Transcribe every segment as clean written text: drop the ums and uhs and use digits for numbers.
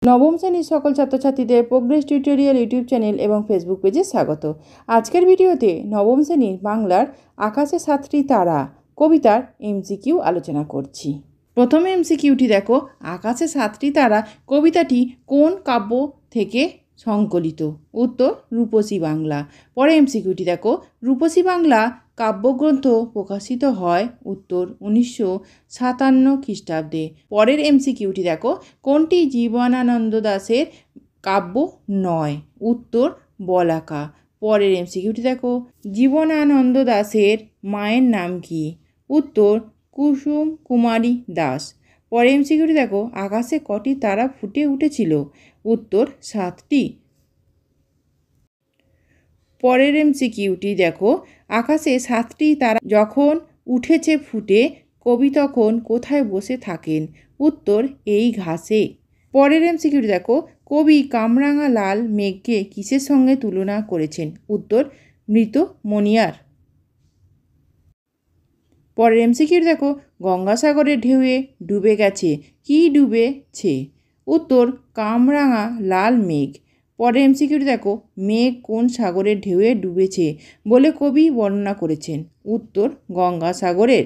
নবম শ্রেণীর সকল ছাত্রছাত্রীদের প্রোগ্রেস টিউটোরিয়াল ইউটিউব চ্যানেল এবং ফেসবুক পেজে স্বাগত। আজকের ভিডিওতে নবম শ্রেণীর বাংলার আকাশে সাতটি তারা কবিতার এমসিকিউ আলোচনা করছি। প্রথমে এমসিকিউটি দেখো, আকাশে সাতটি তারা কবিতাটি কোন কাব্য থেকে সংকলিত? উত্তর রূপসী বাংলা। পরে এমসিকিউটি দেখো, রূপসী বাংলা কাব্যগ্রন্থ প্রকাশিত হয়? উত্তর 1957 খ্রিস্টাব্দে। পরের এমসিকিউটি দেখো, কোনটি জীবনানন্দ দাশের কাব্য নয়? উত্তর বলাকা। পরের এমসিকিউটি দেখো, জীবনানন্দ দাশের মায়ের নাম কি? উত্তর কুসুম কুমারী দাস। পরের এমসিকিউটি দেখো, আকাশে কটি তারা ফুটে উঠেছিল? উত্তর 7টি। পরের এমসিকিউটি দেখো, আকাশে 7টি তারা যখন উঠেছে ফুটে, কবি তখন কোথায় বসে থাকেন? উত্তর এই ঘাসে। পরের এমসিকিউটি দেখো, কবি কামরাঙা লাল মেঘকে কিসের সঙ্গে তুলনা করেছেন? উত্তর মৃত মণিয়ার। পরের এমসিকিউটি দেখো, গঙ্গাসাগরের ঢেউয়ে ডুবে গেছে, কি ডুবেছে? উত্তর কামরাঙা লাল মেঘ। পরের এমসিকিউটি দেখো, মেঘ কোন সাগরের ঢেউয়ে ডুবেছে বলে কবি বর্ণনা করেছেন? উত্তর গঙ্গাসাগরের।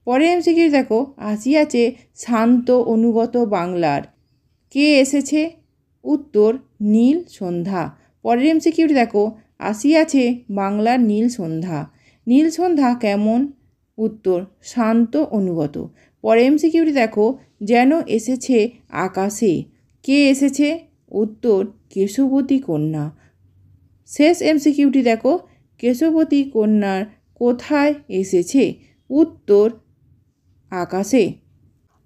পরের এমসিকিউটি দেখো, আসিয়াছে শান্ত অনুগত বাংলার, কে এসেছে? উত্তর নীল সন্ধ্যা। পরের এমসিকিউটি দেখো, আসিয়াছে বাংলার নীল সন্ধ্যা, নীল সন্ধ্যা কেমন? উত্তর শান্ত অনুগত। পরের এমসিকিউটি দেখো, যেন এসেছে আকাশে, কে এসেছে? উত্তর কেশবতী কন্যা। শেষ এমসিকিউটি দেখো, কেশবতী কন্যার কোথায় এসেছে? উত্তর আকাশে।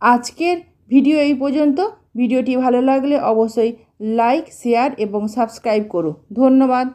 আজকের ভিডিও এই পর্যন্ত। ভিডিওটি ভালো লাগলে অবশ্যই লাইক, শেয়ার এবং সাবস্ক্রাইব করো। ধন্যবাদ।